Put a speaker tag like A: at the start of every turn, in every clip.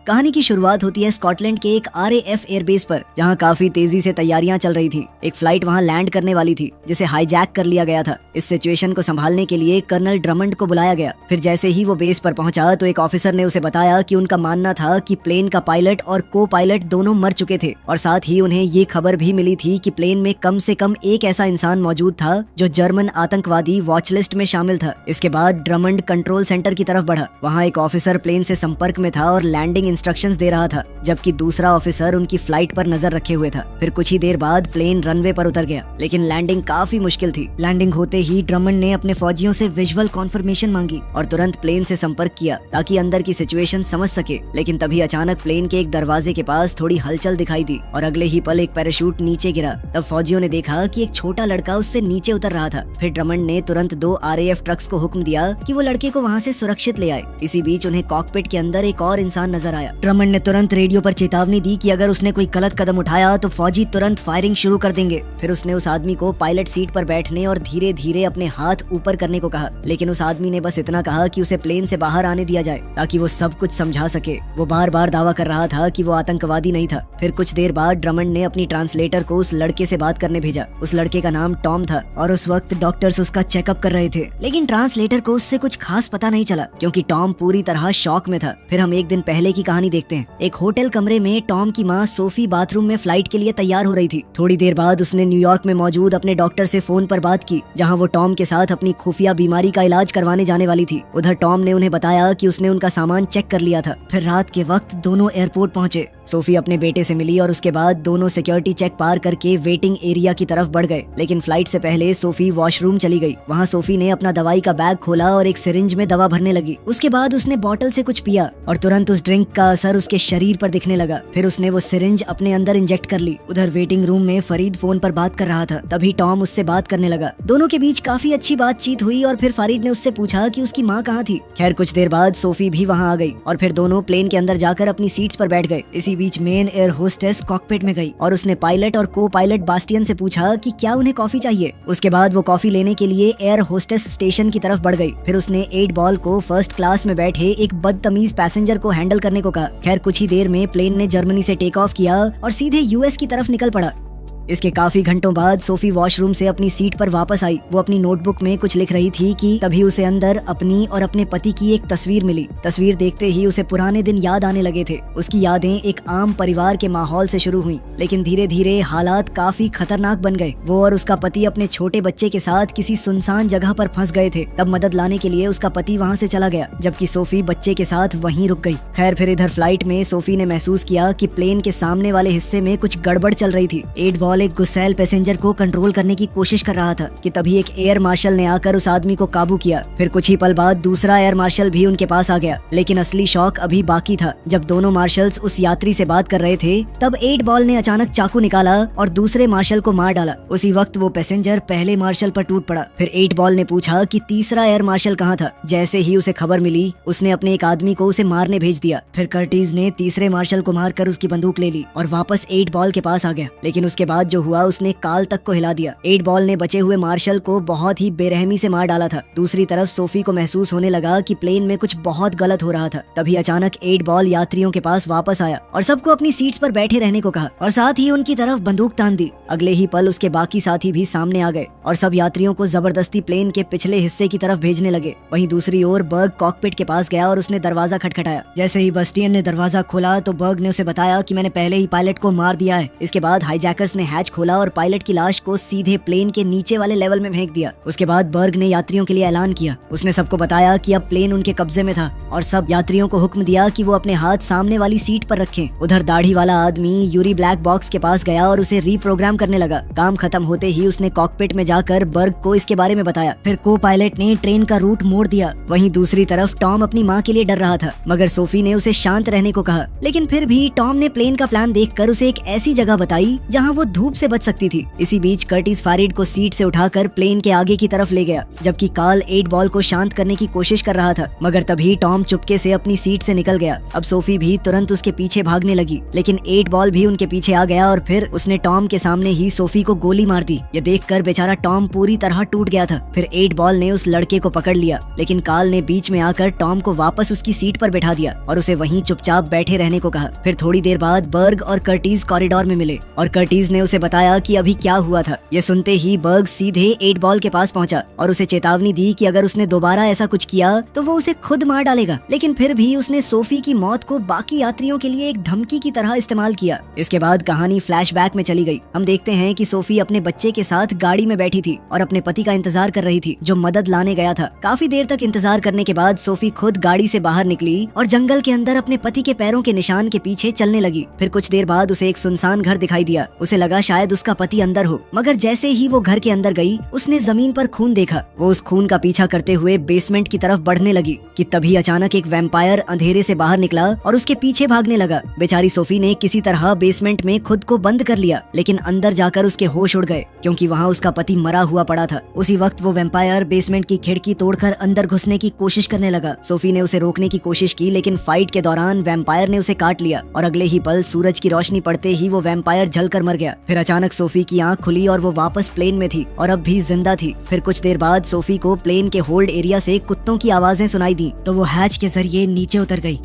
A: कहानी की शुरुआत होती है स्कॉटलैंड के एक RAF एयरबेस पर, जहां काफी तेजी से तैयारियां चल रही थी। एक फ्लाइट वहां लैंड करने वाली थी जिसे हाईजैक कर लिया गया था। इस सिचुएशन को संभालने के लिए कर्नल ड्रमंड को बुलाया गया। फिर जैसे ही वो बेस पर पहुंचा तो एक ऑफिसर ने उसे बताया कि उनका मानना था कि प्लेन का पायलट और को पायलट दोनों मर चुके थे, और साथ ही उन्हें ये खबर भी मिली थी कि प्लेन में कम से कम एक ऐसा इंसान मौजूद था जो जर्मन आतंकवादी वॉच लिस्ट में शामिल था। इसके बाद ड्रमंड कंट्रोल सेंटर की तरफ बढ़ा। वहाँ एक ऑफिसर प्लेन से संपर्क में था और लैंडिंग इंस्ट्रक्शंस दे रहा था, जबकि दूसरा ऑफिसर उनकी फ्लाइट पर नजर रखे हुए था। फिर कुछ ही देर बाद प्लेन रनवे पर उतर गया, लेकिन लैंडिंग काफी मुश्किल थी। लैंडिंग होते ही ड्रमंड ने अपने फौजियों से विजुअल कॉन्फर्मेशन मांगी और तुरंत प्लेन से संपर्क किया ताकि अंदर की सिचुएशन समझ सके। लेकिन तभी अचानक प्लेन के एक दरवाजे के पास थोड़ी हलचल दिखाई दी और अगले ही पल एक पैराशूट नीचे गिरा। तब फौजियों ने देखा कि एक छोटा लड़का उससे नीचे उतर रहा था। फिर ड्रमंड ने तुरंत 2 RAF ट्रक्स को हुक्म दिया कि वो लड़के को वहाँ से सुरक्षित ले आए। इसी बीच उन्हें कॉकपिट के अंदर एक और इंसान नजर आया। ड्रमंड ने तुरंत रेडियो पर चेतावनी दी कि अगर उसने कोई गलत कदम उठाया तो फौजी तुरंत फायरिंग शुरू कर देंगे। फिर उसने उस आदमी को पायलट सीट पर बैठने और धीरे धीरे अपने हाथ ऊपर करने को कहा, लेकिन उस आदमी ने बस इतना कहा कि उसे प्लेन से बाहर आने दिया जाए ताकि वो सब कुछ समझा सके। वो बार बार दावा कर रहा था कि वो आतंकवादी नहीं था। फिर कुछ देर बाद ड्रमंड ने अपनी ट्रांसलेटर को उस लड़के से बात करने भेजा। उस लड़के का नाम टॉम था और उस वक्त डॉक्टर्स उसका चेकअप कर रहे थे, लेकिन ट्रांसलेटर को उससे कुछ खास पता नहीं चला क्योंकि टॉम पूरी तरह शॉक में था। फिर हम एक दिन पहले की कहानी देखते हैं। एक होटल कमरे में टॉम की माँ सोफी बाथरूम में फ्लाइट के लिए तैयार हो रही थी। थोड़ी देर बाद उसने न्यूयॉर्क में मौजूद अपने डॉक्टर से फोन पर बात की, जहां वो टॉम के साथ अपनी खुफिया बीमारी का इलाज करवाने जाने वाली थी। उधर टॉम ने उन्हें बताया कि उसने उनका सामान चेक कर लिया था। फिर रात के वक्त दोनों एयरपोर्ट पहुंचे। सोफी अपने बेटे से मिली और उसके बाद दोनों सिक्योरिटी चेक पार करके वेटिंग एरिया की तरफ बढ़ गए। लेकिन फ्लाइट से पहले सोफी वॉशरूम चली गई। वहाँ सोफी ने अपना दवाई का बैग खोला और एक सिरिंज में दवा भरने लगी। उसके बाद उसने बॉटल से कुछ पिया और तुरंत उस ड्रिंक का असर उसके शरीर पर दिखने लगा। फिर उसने वो सिरिंज अपने अंदर इंजेक्ट कर ली। उधर वेटिंग रूम में फरीद फोन पर बात कर रहा था। तभी टॉम उससे बात करने लगा। दोनों के बीच काफी अच्छी बातचीत हुई और फिर फरीद ने उससे पूछा कि उसकी माँ कहाँ थी। खैर कुछ देर बाद सोफी भी वहाँ आ गई और फिर दोनों प्लेन के अंदर जाकर अपनी सीट्स पर बैठ गए। इसी बीच मेन एयर होस्टेस कॉकपिट में गई और उसने पायलट और को पायलट बास्टियन से पूछा कि क्या उन्हें कॉफी चाहिए। उसके बाद वो कॉफी लेने के लिए एयर होस्टेस स्टेशन की तरफ बढ़ गई। फिर उसने 8 बॉल को फर्स्ट क्लास में बैठे एक बदतमीज पैसेंजर को हैंडल करने को कहा। खैर कुछ ही देर में प्लेन ने जर्मनी से टेक ऑफ किया और सीधे US की तरफ निकल पड़ा। इसके काफी घंटों बाद सोफी वॉशरूम से अपनी सीट पर वापस आई। वो अपनी नोटबुक में कुछ लिख रही थी कि तभी उसे अंदर अपनी और अपने पति की एक तस्वीर मिली। तस्वीर देखते ही उसे पुराने दिन याद आने लगे थे। उसकी यादें एक आम परिवार के माहौल से शुरू हुई, लेकिन धीरे धीरे हालात काफी खतरनाक बन गए। वो और उसका पति अपने छोटे बच्चे के साथ किसी सुनसान जगह पर फंस गए थे। तब मदद लाने के लिए उसका पति वहाँ से चला गया, जबकि सोफी बच्चे के साथ वहीं रुक गई। खैर फिर इधर फ्लाइट में सोफी ने महसूस किया कि प्लेन के सामने वाले हिस्से में कुछ गड़बड़ चल रही थी। 8 बॉल एक गुस्सैल पैसेंजर को कंट्रोल करने की कोशिश कर रहा था कि तभी एक एयर मार्शल ने आकर उस आदमी को काबू किया। फिर कुछ ही पल बाद दूसरा एयर मार्शल भी उनके पास आ गया, लेकिन असली शौक अभी बाकी था। जब दोनों मार्शल्स उस यात्री से बात कर रहे थे तब 8 बॉल ने अचानक चाकू निकाला और दूसरे मार्शल को मार डाला। उसी वक्त वो पैसेंजर पहले मार्शल पर टूट पड़ा। फिर 8 बॉल ने पूछा कि तीसरा एयर मार्शल कहाँ था। जैसे ही उसे खबर मिली उसने अपने एक आदमी को उसे मारने भेज दिया। फिर कर्टिज ने तीसरे मार्शल को मारकर उसकी बंदूक ले ली और वापस 8 बॉल के पास आ गया। लेकिन उसके बाद जो हुआ उसने काल तक को हिला दिया। 8 बॉल ने बचे हुए मार्शल को बहुत ही बेरहमी से मार डाला था। दूसरी तरफ सोफी को महसूस होने लगा कि प्लेन में कुछ बहुत गलत हो रहा था। तभी अचानक 8 बॉल यात्रियों के पास वापस आया और सबको अपनी सीट्स पर बैठे रहने को कहा और साथ ही उनकी तरफ बंदूक तान दी। अगले ही पल उसके बाकी साथी भी सामने आ गए और सब यात्रियों को जबरदस्ती प्लेन के पिछले हिस्से की तरफ भेजने लगे। वहीं दूसरी ओर बर्ग कॉकपिट के पास गया और उसने दरवाजा खटखटाया। जैसे ही बास्टियन ने दरवाजा खोला तो बर्ग ने उसे बताया कि मैंने पहले ही पायलट को मार दिया है। इसके बाद हाईजैकर्स ने हैच खोला और पायलट की लाश को सीधे प्लेन के नीचे वाले लेवल में फेंक दिया। उसके बाद बर्ग ने यात्रियों के लिए ऐलान किया। उसने सबको बताया कि अब प्लेन उनके कब्जे में था और सब यात्रियों को हुक्म दिया कि वो अपने हाथ सामने वाली सीट पर रखें। उधर दाढ़ी वाला आदमी यूरी ब्लैक बॉक्स के पास गया और उसे रीप्रोग्राम करने लगा। काम खत्म होते ही उसने कॉकपिट में जाकर बर्ग को इसके बारे में बताया। फिर को पायलट ने ट्रेन का रूट मोड़ दिया। वहीं दूसरी तरफ टॉम अपनी माँ के लिए डर रहा था, मगर सोफी ने उसे शांत रहने को कहा। लेकिन फिर भी टॉम ने प्लेन का प्लान देखकर उसे एक ऐसी जगह बताई जहाँ वो धूप धूप से बच सकती थी। इसी बीच कर्टिस फैरिड को सीट से उठाकर प्लेन के आगे की तरफ ले गया, जबकि कार्ल 8 बॉल को शांत करने की कोशिश कर रहा था, मगर तभी टॉम चुपके से अपनी सीट से निकल गया। अब सोफी भी तुरंत उसके पीछे भागने लगी, लेकिन 8 बॉल भी उनके पीछे आ गया और फिर उसने टॉम के सामने ही सोफी को गोली मार दी। ये देखकर बेचारा टॉम पूरी तरह टूट गया था। फिर 8 बॉल ने उस लड़के को पकड़ लिया, लेकिन कार्ल ने बीच में आकर टॉम को वापस उसकी सीट पर बैठा दिया और उसे वहीं चुपचाप बैठे रहने को कहा। फिर थोड़ी देर बाद बर्ग और कर्टिस कॉरिडोर में मिले और कर्टिस ने उसे बताया कि अभी क्या हुआ था। ये सुनते ही बर्ग सीधे 8 बॉल के पास पहुंचा और उसे चेतावनी दी कि अगर उसने दोबारा ऐसा कुछ किया तो वो उसे खुद मार डालेगा। लेकिन फिर भी उसने सोफी की मौत को बाकी यात्रियों के लिए एक धमकी की तरह इस्तेमाल किया। इसके बाद कहानी फ्लैशबैक में चली गई। हम देखते हैं कि सोफी अपने बच्चे के साथ गाड़ी में बैठी थी और अपने पति का इंतजार कर रही थी, जो मदद लाने गया था। काफी देर तक इंतजार करने के बाद सोफी खुद गाड़ी से बाहर निकली और जंगल के अंदर अपने पति के पैरों के निशान के पीछे चलने लगी। फिर कुछ देर बाद उसे एक सुनसान घर दिखाई दिया। उसे लगा शायद उसका पति अंदर हो, मगर जैसे ही वो घर के अंदर गई उसने जमीन पर खून देखा। वो उस खून का पीछा करते हुए बेसमेंट की तरफ बढ़ने लगी कि तभी अचानक एक वैम्पायर अंधेरे से बाहर निकला और उसके पीछे भागने लगा। बेचारी सोफी ने किसी तरह बेसमेंट में खुद को बंद कर लिया, लेकिन अंदर जाकर उसके होश उड़ गए क्योंकि वहाँ उसका पति मरा हुआ पड़ा था। उसी वक्त वो वैम्पायर बेसमेंट की खिड़की तोड़कर अंदर घुसने की कोशिश करने लगा। सोफी ने उसे रोकने की कोशिश की, लेकिन फाइट के दौरान वैम्पायर ने उसे काट लिया और अगले ही पल सूरज की रोशनी पड़ते ही वो वैम्पायर जलकर मर गया। फिर अचानक सोफी की आंख खुली और वो वापस प्लेन में थी और अब भी जिंदा थी। फिर कुछ देर बाद सोफी को प्लेन के होल्ड एरिया से कुत्तों की आवाजें सुनाई दी तो वो हैच के जरिए नीचे उतर गई।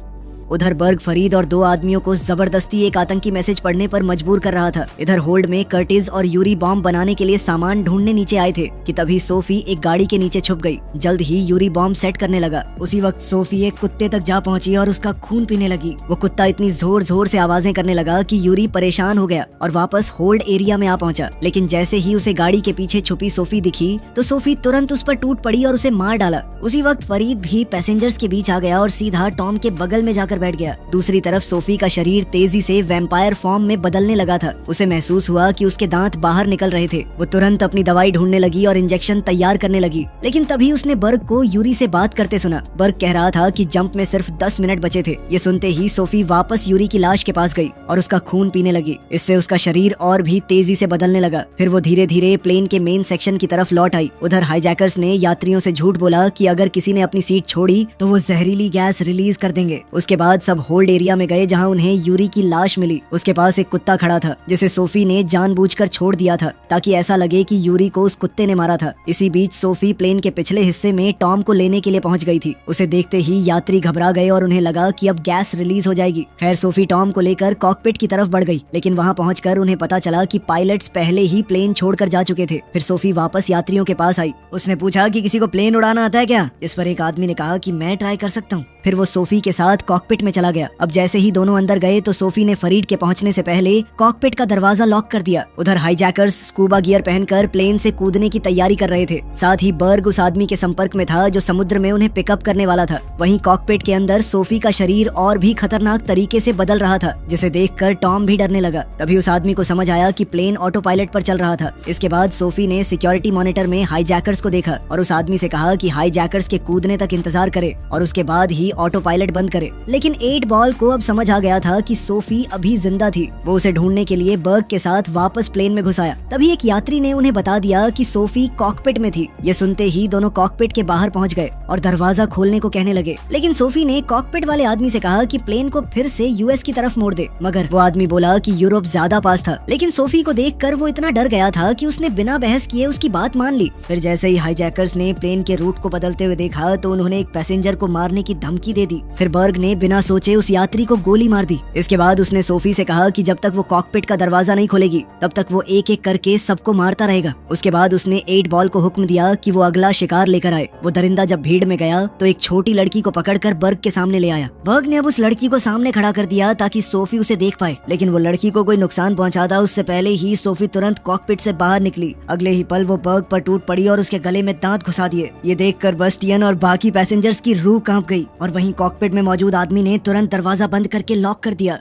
A: उधर बर्ग फरीद और 2 आदमियों को जबरदस्ती एक आतंकी मैसेज पढ़ने पर मजबूर कर रहा था। इधर होल्ड में कर्टिस और यूरी बॉम्ब बनाने के लिए सामान ढूंढने नीचे आए थे कि तभी सोफी एक गाड़ी के नीचे छुप गई। जल्द ही यूरी बॉम्ब सेट करने लगा। उसी वक्त सोफी एक कुत्ते तक जा पहुंची और उसका खून पीने लगी। वो कुत्ता इतनी जोर जोर से आवाजें करने लगा कि यूरी परेशान हो गया और वापस होल्ड एरिया में आ पहुंचा। लेकिन जैसे ही उसे गाड़ी के पीछे छुपी सोफी दिखी तो सोफी तुरंत उस पर टूट पड़ी और उसे मार डाला। उसी वक्त फरीद भी पैसेंजर्स के बीच आ गया और सीधा टॉम के बगल में जाकर बैठ गया। दूसरी तरफ सोफी का शरीर तेजी से वैम्पायर फॉर्म में बदलने लगा था। उसे महसूस हुआ कि उसके दांत बाहर निकल रहे थे। वो तुरंत अपनी दवाई ढूंढने लगी और इंजेक्शन तैयार करने लगी, लेकिन तभी उसने बर्ग को यूरी से बात करते सुना। बर्ग कह रहा था कि जंप में सिर्फ 10 मिनट बचे थे। ये सुनते ही सोफी वापस यूरी की लाश के पास गई और उसका खून पीने लगी। इससे उसका शरीर और भी तेजी से बदलने लगा। फिर वो धीरे धीरे प्लेन के मेन सेक्शन की तरफ लौट आई। उधर हाईजैकर्स ने यात्रियों से झूठ बोला कि अगर किसी ने अपनी सीट छोड़ी तो वो जहरीली गैस रिलीज कर देंगे। उसके बाद सब होल्ड एरिया में गए जहां उन्हें यूरी की लाश मिली। उसके पास एक कुत्ता खड़ा था जिसे सोफी ने जानबूझकर छोड़ दिया था ताकि ऐसा लगे कि यूरी को उस कुत्ते ने मारा था। इसी बीच सोफी प्लेन के पिछले हिस्से में टॉम को लेने के लिए पहुंच गई थी। उसे देखते ही यात्री घबरा गए और उन्हें लगा कि अब गैस रिलीज हो जाएगी। खैर सोफी टॉम को लेकर कॉकपिट की तरफ बढ़ गई, लेकिन वहां पहुंचकर उन्हें पता चला कि पायलट्स पहले ही प्लेन छोड़कर जा चुके थे। फिर सोफी वापस यात्रियों के पास आई। उसने पूछा कि किसी को प्लेन उड़ाना आता है क्या? इस पर एक आदमी ने कहा कि मैं ट्राई कर सकता हूँ। फिर वो सोफी के साथ कॉकपिट में चला गया। अब जैसे ही दोनों अंदर गए तो सोफी ने फरीड के पहुंचने से पहले कॉकपिट का दरवाजा लॉक कर दिया। उधर हाईजैकर्स स्कूबा गियर पहनकर प्लेन से कूदने की तैयारी कर रहे थे। साथ ही बर्ग उस आदमी के संपर्क में था जो समुद्र में उन्हें पिकअप करने वाला था। वहीं कॉकपिट के अंदर सोफी का शरीर और भी खतरनाक तरीके से बदल रहा था, जिसे देखकर टॉम भी डरने लगा। तभी उस आदमी को समझ आया कि प्लेन ऑटो पायलट पर चल रहा था। इसके बाद सोफी ने सिक्योरिटी मॉनिटर में हाईजैकर्स को देखा और उस आदमी से कहा कि हाईजैकर्स के कूदने तक इंतजार करे और उसके बाद ही ऑटो पायलट बंद करे। लेकिन 8 बॉल को अब समझ आ गया था कि सोफी अभी जिंदा थी। वो उसे ढूंढने के लिए बर्ग के साथ वापस प्लेन में घुस आया। तभी एक यात्री ने उन्हें बता दिया कि सोफी कॉकपिट में थी। ये सुनते ही दोनों कॉकपिट के बाहर पहुंच गए और दरवाजा खोलने को कहने लगे। लेकिन सोफी ने कॉकपिट वाले आदमी से कहा कि प्लेन को फिर से यूएस की तरफ मोड़ दे, मगर वो आदमी बोला कि यूरोप ज्यादा पास था। लेकिन सोफी को देखकर वो इतना डर गया था कि उसने बिना बहस किए उसकी बात मान ली। फिर जैसे ही हाईजैकर्स ने प्लेन के रूट को बदलते हुए देखा तो उन्होंने एक पैसेंजर को मारने की धमकी दे दी। फिर बर्ग ने बिना सोचे उस यात्री को गोली मार दी। इसके बाद उसने सोफी से कहा कि जब तक वो कॉकपिट का दरवाजा नहीं खोलेगी तब तक वो एक एक करके सबको मारता रहेगा। उसके बाद उसने 8 बॉल को हुक्म दिया कि वो अगला शिकार लेकर आए। वो दरिंदा जब भीड़ में गया तो एक छोटी लड़की को पकड़कर बर्ग के सामने ले आया। बर्ग ने अब उस लड़की को सामने खड़ा कर दिया ताकि सोफी उसे देख पाए, लेकिन वो लड़की को कोई नुकसान पहुंचाता उससे पहले ही सोफी तुरंत कॉकपिट से बाहर निकली। अगले ही पल वो बर्ग पर टूट पड़ी और उसके गले में दांत घुसा दिए। ये देखकर बस्टियन और बाकी पैसेंजर्स की रूह कांप गई और वहीं कॉकपिट में मौजूद आदमी ने तुरंत दरवाजा बंद करके लॉक कर दिया।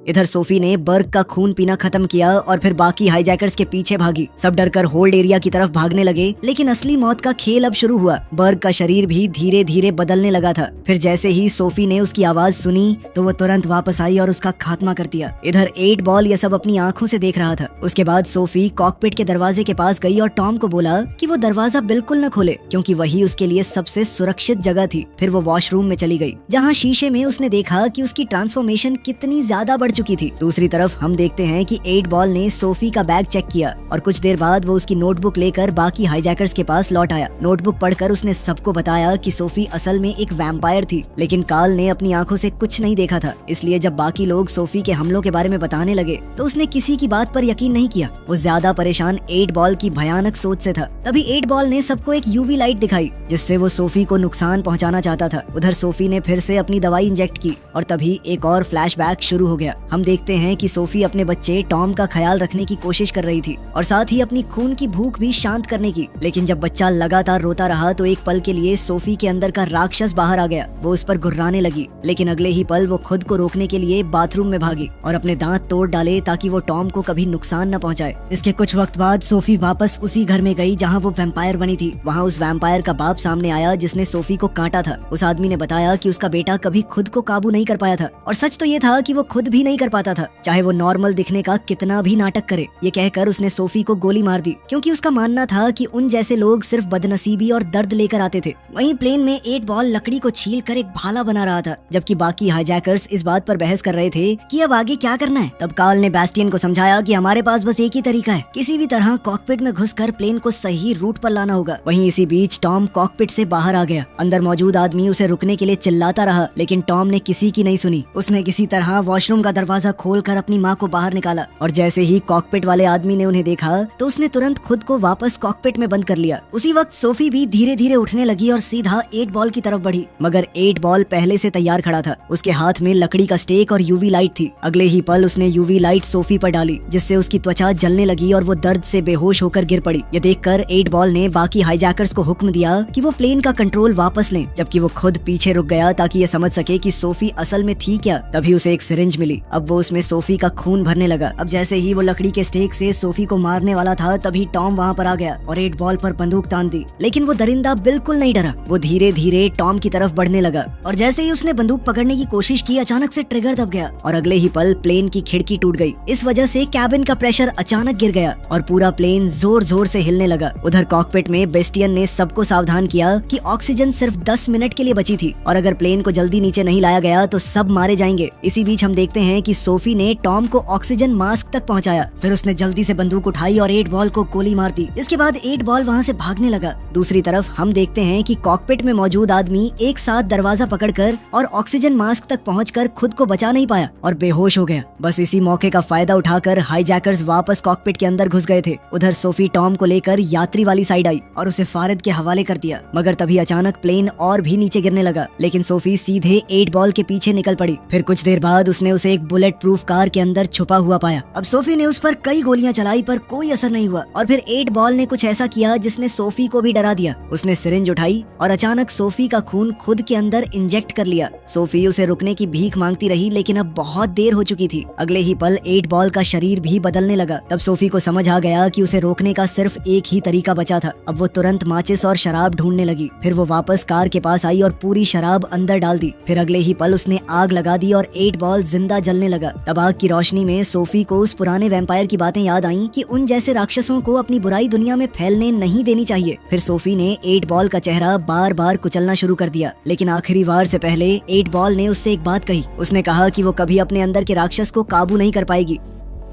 A: इधर सोफी ने बर्ग का खून पीना खत्म किया और फिर बाकी हाईजैकर्स के पीछे भागी। सब डरकर होल्ड एरिया की तरफ भागने लगे, लेकिन असली मौत का खेल अब शुरू हुआ। बर्ग का शरीर भी धीरे धीरे बदलने लगा था। फिर जैसे ही सोफी ने उसकी आवाज सुनी तो वो तुरंत वापस आई और उसका खात्मा कर दिया। इधर 8 बॉल ये सब अपनी आंखों से देख रहा था। उसके बाद सोफी कॉकपिट के दरवाजे के पास गई और टॉम को बोला कि वो दरवाजा बिल्कुल न खोले, क्योंकि वही उसके लिए सबसे सुरक्षित जगह थी। फिर वो वॉशरूम में चली गई, जहाँ शीशे में उसने देखा कि उसकी ट्रांसफॉर्मेशन कितनी ज्यादा बढ़ चुकी थी। दूसरी तरफ हम देखते हैं कि 8 बॉल ने सोफी का बैग चेक किया और कुछ देर बाद वो उसकी नोटबुक लेकर बाकी हाईजैकर्स के पास लौट आया। नोटबुक पढ़कर उसने सबको बताया कि सोफी असल में एक वैम्पायर थी, लेकिन कार्ल ने अपनी आंखों से कुछ नहीं देखा था। इसलिए जब बाकी लोग सोफी के हमलों के बारे में बताने लगे तो उसने किसी की बात पर यकीन नहीं किया। वो ज्यादा परेशान 8 बॉल की भयानक सोच से था। तभी 8 बॉल ने सबको एक यूवी लाइट दिखाई, जिससे वो सोफी को नुकसान पहुंचाना चाहता था। उधर सोफी ने फिर से अपनी दवाई इंजेक्ट की और तभी एक और फ्लैशबैक शुरू हो गया। हम देखते हैं कि सोफी अपने बच्चे टॉम का ख्याल रखने की कोशिश कर रही थी और साथ ही अपनी खून की भूख भी शांत करने की। लेकिन जब बच्चा लगातार रोता रहा तो एक पल के लिए सोफी के अंदर का राक्षस बाहर आ गया। वो उस पर गुर्राने लगी, लेकिन अगले ही पल वो खुद को रोकने के लिए बाथरूम में भागी और अपने दांत तोड़ डाले ताकि वो टॉम को कभी नुकसान न पहुंचाए। इसके कुछ वक्त बाद सोफी वापस उसी घर में गई जहां वो वैम्पायर बनी थी। वहां उस वैम्पायर का बाप सामने आया जिसने सोफी को काटा था। उस आदमी ने बताया कि उसका बेटा कभी खुद को काबू नहीं कर पाया था, और सच तो ये था कि वो खुद भी नहीं कर पाता था, चाहे वो नॉर्मल दिखने का कितना भी नाटक करे। ये कहकर उसने सोफी को गोली मार दी, क्योंकि उसका मानना था कि उन जैसे लोग सिर्फ बदनसीबी और दर्द लेकर आते थे। वहीं प्लेन में 8 बॉल लकड़ी को छील कर एक भाला बना रहा था, जबकि बाकी हाईजैकर्स इस बात पर बहस कर रहे थे कि अब आगे क्या करना है। तब कार्ल ने बैस्टियन को समझाया कि हमारे पास बस एक ही तरीका है, किसी भी तरह कॉकपिट में घुसकर प्लेन को सही रूट पर लाना होगा। वहीं इसी बीच टॉम कॉकपिट से बाहर आ गया। अंदर मौजूद आदमी उसे रुकने के लिए चिल्लाता रहा, लेकिन टॉम ने किसी की नहीं सुनी। उसने किसी तरह वॉशरूम का दरवाजा खोलकर अपनी माँ को बाहर निकाला, और जैसे ही कॉकपिट वाले आदमी ने उन्हें देखा तो उसने तुरंत खुद को वापस कॉकपिट में बंद कर लिया। उसी वक्त सोफी भी धीरे धीरे उठने लगी और सीधा 8 बॉल की तरफ बढ़ी, मगर 8 बॉल पहले से तैयार खड़ा था। उसके हाथ में लकड़ी का स्टेक और यूवी लाइट थी। अगले ही पल उसने यूवी लाइट सोफी पर डाली, जिससे उसकी त्वचा जलने लगी और वो दर्द से बेहोश होकर गिर पड़ी। ये देखकर 8 बॉल ने बाकी हाईजैकर्स को हुक्म दिया कि वो प्लेन का कंट्रोल वापस लें, जबकि वो खुद पीछे रुक गया ताकि ये समझ सके कि सोफी असल में थी क्या। तभी उसे एक सिरिंज मिली। अब वो उसमें सोफी का खून भरने लगा। अब जैसे ही वो लकड़ी के स्टेक से सोफी को मारने वाला था, तभी टॉम वहाँ पर आ गया और 8 बॉल पर बंदूक तान दी। लेकिन वो दरिंदा बिल्कुल नहीं डरा। वो धीरे धीरे टॉम की तरफ बढ़ने लगा और जैसे ही उसने बंदूक पकड़ने की कोशिश की, अचानक से ट्रिगर दब गया और अगले ही पल प्लेन की खिड़की टूट गई। इस वजह से कैबिन का प्रेशर अचानक गिर गया और पूरा प्लेन जोर जोर से हिलने लगा। उधर कॉकपिट में बेस्टियन ने सबको सावधान किया कि ऑक्सीजन सिर्फ 10 मिनट के लिए बची थी और अगर प्लेन को जल्दी नीचे नहीं लाया गया तो सब मारे जाएंगे। इसी बीच हम देखते हैं कि सोफी ने टॉम को ऑक्सीजन मास्क तक पहुंचाया। फिर उसने जल्दी से बंदूक उठाई और 8 बॉल को गोली मार दी। इसके बाद 8 बॉल वहां से भागने लगा। दूसरी तरफ हम देखते हैं कि कॉकपिट में मौजूद आदमी एक साथ दरवाजा पकड़कर और ऑक्सीजन मास्क तक पहुंचकर खुद को बचा नहीं पाया और बेहोश हो गया। बस इसी मौके का फायदा उठाकर हाईजैकर्स वापस कॉकपिट के अंदर घुस गए थे। उधर सोफी टॉम को लेकर यात्री वाली साइड आई और उसे फारिद के हवाले कर दिया, मगर तभी अचानक प्लेन और भी नीचे गिरने लगा। लेकिन सोफी सीधे 8 बॉल के पीछे निकल पड़ी। फिर कुछ देर बाद उसने उसे एक बुलेट प्रूफ कार के अंदर छुपा हुआ पाया। अब सोफी ने उस पर कई गोलियां चलाई पर कोई असर नहीं हुआ और फिर 8 बॉल ने कुछ ऐसा किया जिसने सोफी को भी डरा दिया। उसने सिरिंज उठाई और अचानक सोफी का खून खुद के अंदर इंजेक्ट कर लिया। सोफी उसे रुकने की भीख मांगती रही, लेकिन अब बहुत देर हो चुकी थी। अगले ही पल 8 बॉल का शरीर भी बदलने लगा। तब सोफी को समझ आ गया कि उसे रोकने का सिर्फ एक ही तरीका बचा था। अब वो तुरंत माचिस और शराब ढूंढने लगी। फिर वो वापस कार के पास आई और पूरी शराब अंदर डाल दी। फिर अगले ही पल उसने आग लगा दी और 8 बॉल जिंदा जलने लगा। तब आग की रोशनी में सोफी को उस पुराने वैम्पायर की बातें याद आईं कि उन जैसे राक्षसों को अपनी बुराई दुनिया में फैलने नहीं देनी चाहिए। फिर सोफी ने 8 बॉल का चेहरा बार बार कुचलना शुरू कर दिया, लेकिन आखिरी वार से पहले 8 बॉल ने उससे एक बात कही। उसने कहा कि वो कभी अपने अंदर के राक्षस को काबू नहीं कर पाएगी।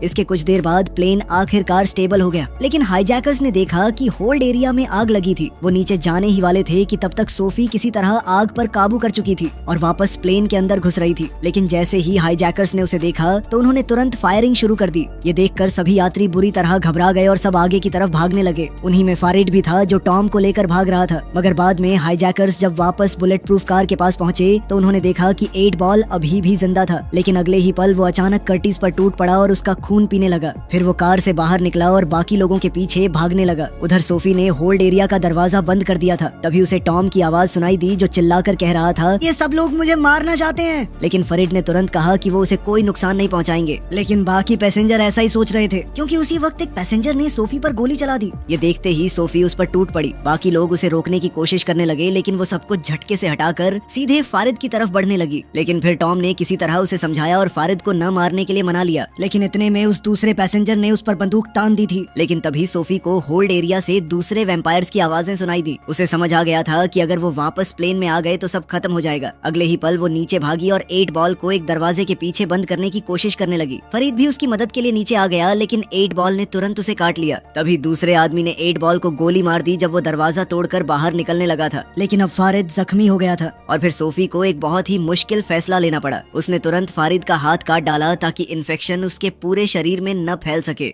A: इसके कुछ देर बाद प्लेन आखिरकार स्टेबल हो गया, लेकिन हाईजैकर्स ने देखा कि होल्ड एरिया में आग लगी थी। वो नीचे जाने ही वाले थे कि तब तक सोफी किसी तरह आग पर काबू कर चुकी थी और वापस प्लेन के अंदर घुस रही थी। लेकिन जैसे ही हाईजैकर्स ने उसे देखा तो उन्होंने तुरंत फायरिंग शुरू कर दी। ये देखकर सभी यात्री बुरी तरह घबरा गए और सब आगे की तरफ भागने लगे। उन्हीं में फारिड भी था जो टॉम को लेकर भाग रहा था। मगर बाद में हाईजैकर्स जब वापस बुलेट प्रूफ कार के पास पहुंचे तो उन्होंने देखा कि 8 बॉल अभी भी जिंदा था, लेकिन अगले ही पल वो अचानक कर्टिस पर टूट पड़ा और उसका खून पीने लगा। फिर वो कार से बाहर निकला और बाकी लोगों के पीछे भागने लगा। उधर सोफी ने होल्ड एरिया का दरवाजा बंद कर दिया था। तभी उसे टॉम की आवाज सुनाई दी जो चिल्लाकर कह रहा था, ये सब लोग मुझे मारना चाहते हैं। लेकिन फरीद ने तुरंत कहा कि वो उसे कोई नुकसान नहीं पहुंचाएंगे। लेकिन बाकी पैसेंजर ऐसा ही सोच रहे थे, क्योंकि उसी वक्त एक पैसेंजर ने सोफी पर गोली चला दी। ये देखते ही सोफी उस पर टूट पड़ी। बाकी लोग उसे रोकने की कोशिश करने लगे, लेकिन वो सब कुछ झटके से हटाकर सीधे फारिद की तरफ बढ़ने लगी। लेकिन फिर टॉम ने किसी तरह उसे समझाया और फारिद को न मारने के लिए मना लिया। लेकिन इतने में उस दूसरे पैसेंजर ने उस पर बंदूक तान दी थी। लेकिन तभी सोफी को होल्ड एरिया से दूसरे वैम्पायर्स की आवाजें सुनाई दी। उसे समझ आ गया था कि अगर वो वापस प्लेन में आ गए तो सब खत्म हो जाएगा। अगले ही पल वो नीचे भागी और 8 बॉल को एक दरवाजे के पीछे बंद करने की कोशिश करने लगी। फरीद भी उसकी मदद के लिए नीचे आ गया, लेकिन 8 बॉल ने तुरंत उसे काट लिया। तभी दूसरे आदमी ने 8 बॉल को गोली मार दी जब वो दरवाजा तोड़कर बाहर निकलने लगा था। लेकिन अब फारिद जख्मी हो गया था और फिर सोफी को एक बहुत ही मुश्किल फैसला लेना पड़ा। उसने तुरंत फारिद का हाथ काट डाला ताकि इन्फेक्शन उसके पूरे शरीर में न फैल सके।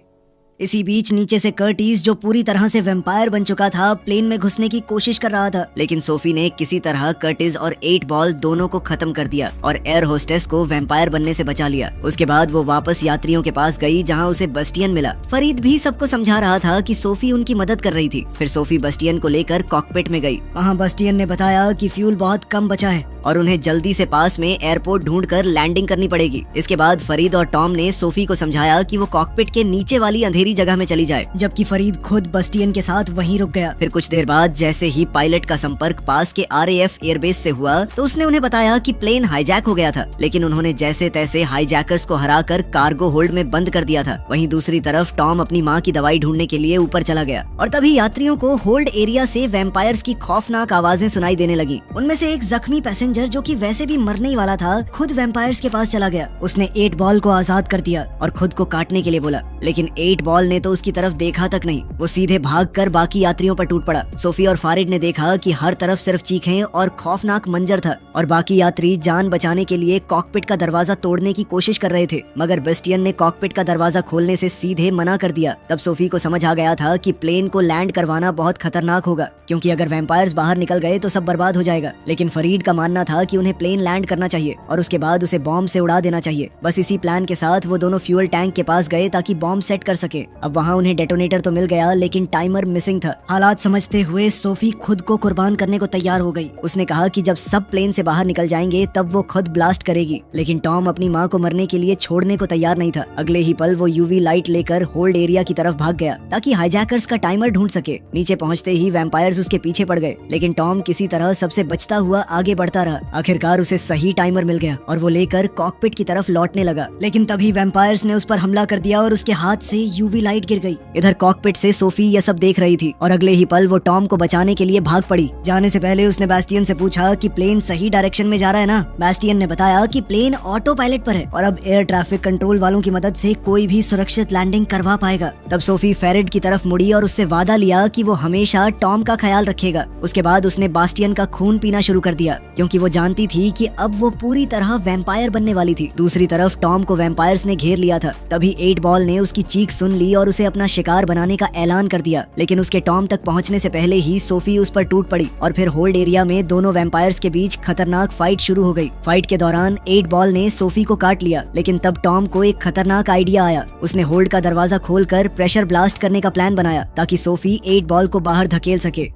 A: इसी बीच नीचे से कर्टिस, जो पूरी तरह से वैम्पायर बन चुका था, प्लेन में घुसने की कोशिश कर रहा था। लेकिन सोफी ने किसी तरह कर्टिस और 8 बॉल दोनों को खत्म कर दिया और एयर होस्टेस को वैम्पायर बनने से बचा लिया। उसके बाद वो वापस यात्रियों के पास गई जहां उसे बस्टियन मिला। फरीद भी सबको समझा रहा था कि सोफी उनकी मदद कर रही थी। फिर सोफी बस्टियन को लेकर कॉकपिट में गई। वहाँ बस्टियन ने बताया कि फ्यूल बहुत कम बचा है और उन्हें जल्दी से पास में एयरपोर्ट ढूंढकर लैंडिंग करनी पड़ेगी। इसके बाद फरीद और टॉम ने सोफी को समझाया कि वो कॉकपिट के नीचे वाली अंधेरी जगह में चली जाए, जबकि फरीद खुद बस्टियन के साथ वहीं रुक गया। फिर कुछ देर बाद जैसे ही पायलट का संपर्क पास के RAF एयरबेस से हुआ तो उसने उन्हें बताया कि प्लेन हाईजैक हो गया था। लेकिन उन्होंने जैसे तैसे हाईजैकर्स को हराकर कार्गो होल्ड में बंद कर दिया था। वहीं दूसरी तरफ टॉम अपनी माँ की दवाई ढूंढने के लिए ऊपर चला गया और तभी यात्रियों को होल्ड एरिया से वैम्पायर्स की खौफनाक आवाजें सुनाई देने लगी। उनमें से एक जख्मी पैसेंजर, जो कि वैसे भी मरने ही वाला था, खुद वैम्पायर्स के पास चला गया। उसने 8 बॉल को आजाद कर दिया और खुद को काटने के लिए बोला। लेकिन 8 बॉल ने तो उसकी तरफ देखा तक नहीं। वो सीधे भागकर बाकी यात्रियों पर टूट पड़ा। सोफी और फारिद ने देखा कि हर तरफ सिर्फ चीखें और खौफनाक मंजर था और बाकी यात्री जान बचाने के लिए कॉकपिट का दरवाजा तोड़ने की कोशिश कर रहे थे, मगर बस्टियन ने कॉकपिट का दरवाजा खोलने से सीधे मना कर दिया। तब सोफी को समझ आ गया था कि प्लेन को लैंड करवाना बहुत खतरनाक होगा, क्योंकि अगर वैम्पायर्स बाहर निकल गए तो सब बर्बाद हो जाएगा। लेकिन फरीद का मानना था कि उन्हें प्लेन लैंड करना चाहिए और उसके बाद उसे बॉम्ब से उड़ा देना चाहिए। बस इसी प्लान के साथ वो दोनों फ्यूल टैंक के पास गए ताकि बॉम्ब सेट कर सके। अब वहाँ उन्हें डेटोनेटर तो मिल गया, लेकिन टाइमर मिसिंग था। हालात समझते हुए सोफी खुद को कुर्बान करने को तैयार हो गई। उसने कहा कि जब सब प्लेन से बाहर निकल जाएंगे तब वो खुद ब्लास्ट करेगी। लेकिन टॉम अपनी माँ को मरने के लिए छोड़ने को तैयार नहीं था। अगले ही पल वो UV लाइट लेकर होल्ड एरिया की तरफ भाग गया ताकि हाईजैकर्स का टाइमर ढूंढ सके। नीचे पहुँचते ही वैम्पायर्स उसके पीछे पड़ गए, लेकिन टॉम किसी तरह सबसे बचता हुआ आगे बढ़ता रहा। आखिरकार उसे सही टाइमर मिल गया और वो लेकर कॉकपिट की तरफ लौटने लगा। लेकिन तभी वैम्पायर्स ने उस पर हमला कर दिया और उसके हाथ से UV लाइट गिर गई। इधर कॉकपिट से सोफी यह सब देख रही थी और अगले ही पल वो टॉम को बचाने के लिए भाग पड़ी। जाने से पहले उसने बास्टियन से पूछा कि प्लेन सही डायरेक्शन में जा रहा है ना। बास्टियन ने बताया कि प्लेन ऑटो पायलट पर है और अब एयर ट्रैफिक कंट्रोल वालों की मदद से कोई भी सुरक्षित लैंडिंग करवा पाएगा। तब सोफी फेरिड की तरफ मुड़ी और उससे वादा लिया कि वो हमेशा टॉम का ख्याल रखेगा। उसके बाद उसने बास्टियन का खून पीना शुरू कर दिया, क्योंकि वो जानती थी कि अब वो पूरी तरह वैम्पायर बनने वाली थी। दूसरी तरफ टॉम को वैम्पायर्स ने घेर लिया था। तभी 8 बॉल ने उसकी चीख सुन ली और उसे अपना शिकार बनाने का ऐलान कर दिया। लेकिन उसके टॉम तक पहुंचने से पहले ही सोफी उस पर टूट पड़ी और फिर होल्ड एरिया में दोनों वैम्पायर्स के बीच खतरनाक फाइट शुरू हो गई। फाइट के दौरान 8 बॉल ने सोफी को काट लिया, लेकिन तब टॉम को एक खतरनाक आइडिया आया। उसने होल्ड का दरवाजा खोलकर प्रेशर ब्लास्ट करने का प्लान बनाया ताकि सोफी 8 बॉल को बाहर धकेल सके।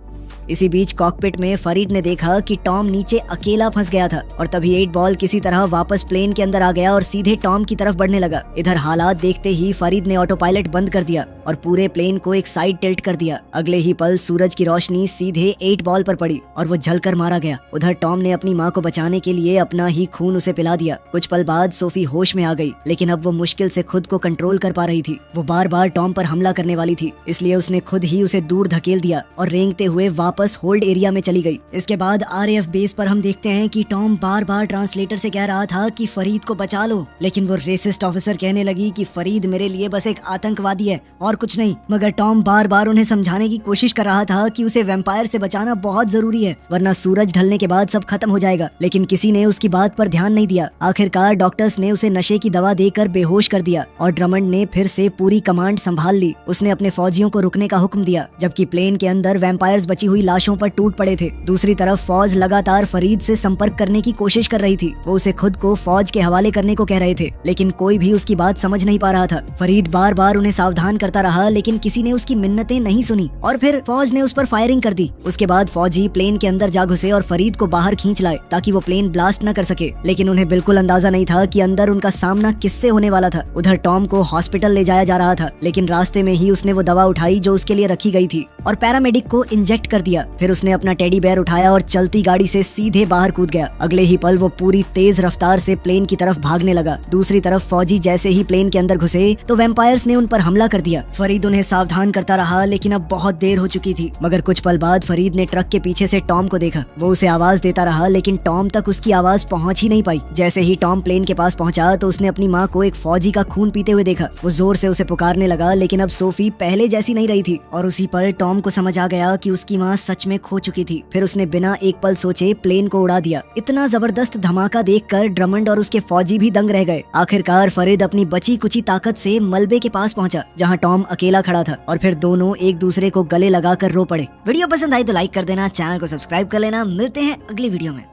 A: इसी बीच कॉकपिट में फरीद ने देखा कि टॉम नीचे अकेला फंस गया था और तभी 8 बॉल किसी तरह वापस प्लेन के अंदर आ गया और सीधे टॉम की तरफ बढ़ने लगा। इधर हालात देखते ही फरीद ने ऑटो पायलट बंद कर दिया और पूरे प्लेन को एक साइड टिल्ट कर दिया। अगले ही पल सूरज की रोशनी सीधे 8 बॉल पर पड़ी और वो जलकर मारा गया। उधर टॉम ने अपनी माँ को बचाने के लिए अपना ही खून उसे पिला दिया। कुछ पल बाद सोफी होश में आ गई, लेकिन अब वो मुश्किल से खुद को कंट्रोल कर पा रही थी। वो बार बार टॉम पर हमला करने वाली थी, इसलिए उसने खुद ही उसे दूर धकेल दिया और रेंगते हुए वापस होल्ड एरिया में चली गई। इसके बाद RAF बेस पर हम देखते हैं कि टॉम बार बार ट्रांसलेटर से कह रहा था कि फरीद को बचा लो, लेकिन वो रेसिस्ट ऑफिसर कहने लगी कि फरीद मेरे लिए बस एक आतंकवादी है और और कुछ नहीं, मगर टॉम बार बार उन्हें समझाने की कोशिश कर रहा था कि उसे वैम्पायर से बचाना बहुत जरूरी है, वरना सूरज ढलने के बाद सब खत्म हो जाएगा। लेकिन किसी ने उसकी बात पर ध्यान नहीं दिया। आखिरकार डॉक्टर्स ने उसे नशे की दवा देकर बेहोश कर दिया और ड्रमंड ने फिर से पूरी कमांड संभाल ली। उसने अपने फौजियों को रुकने का हुक्म दिया, जबकि प्लेन के अंदर वैम्पायर्स बची हुई लाशों पर टूट पड़े थे। दूसरी तरफ फौज लगातार फरीद से संपर्क करने की कोशिश कर रही थी। वो उसे खुद को फौज के हवाले करने को कह रहे थे, लेकिन कोई भी उसकी बात समझ नहीं पा रहा था। फरीद बार बार उन्हें सावधान करता रहा, लेकिन किसी ने उसकी मिन्नतें नहीं सुनी और फिर फौज ने उस पर फायरिंग कर दी। उसके बाद फौजी प्लेन के अंदर जा घुसे और फरीद को बाहर खींच लाए ताकि वो प्लेन ब्लास्ट न कर सके। लेकिन उन्हें बिल्कुल अंदाजा नहीं था कि अंदर उनका सामना किससे होने वाला था। उधर टॉम को हॉस्पिटल ले जाया जा रहा था, लेकिन रास्ते में ही उसने वो दवा उठाई जो उसके लिए रखी गई थी और पैरामेडिक को इंजेक्ट कर दिया। फिर उसने अपना टेडी बेयर उठाया और चलती गाड़ी से सीधे बाहर कूद गया। अगले ही पल वो पूरी तेज रफ्तार से प्लेन की तरफ भागने लगा। दूसरी तरफ फौजी जैसे ही प्लेन के अंदर घुसे तो वैम्पायर्स ने उन पर हमला कर दिया। फरीद उन्हें सावधान करता रहा, लेकिन अब बहुत देर हो चुकी थी। मगर कुछ पल बाद फरीद ने ट्रक के पीछे से टॉम को देखा। वो उसे आवाज देता रहा, लेकिन टॉम तक उसकी आवाज पहुंच ही नहीं पाई। जैसे ही टॉम प्लेन के पास पहुंचा तो उसने अपनी माँ को एक फौजी का खून पीते हुए देखा। वो जोर से उसे पुकारने लगा, लेकिन अब सोफी पहले जैसी नहीं रही थी और उसी पल टॉम को समझ आ गया कि उसकी माँ सच में खो चुकी थी। फिर उसने बिना एक पल सोचे प्लेन को उड़ा दिया। इतना जबरदस्त धमाका देखकर ड्रमंड और उसके फौजी भी दंग रह गए। आखिरकार फरीद अपनी बची कुची ताकत से मलबे के पास पहुंचा, जहां टॉम अकेला खड़ा था, और फिर दोनों एक दूसरे को गले लगाकर रो पड़े। वीडियो पसंद आई तो लाइक कर देना, चैनल को सब्सक्राइब कर लेना। मिलते हैं अगली वीडियो में।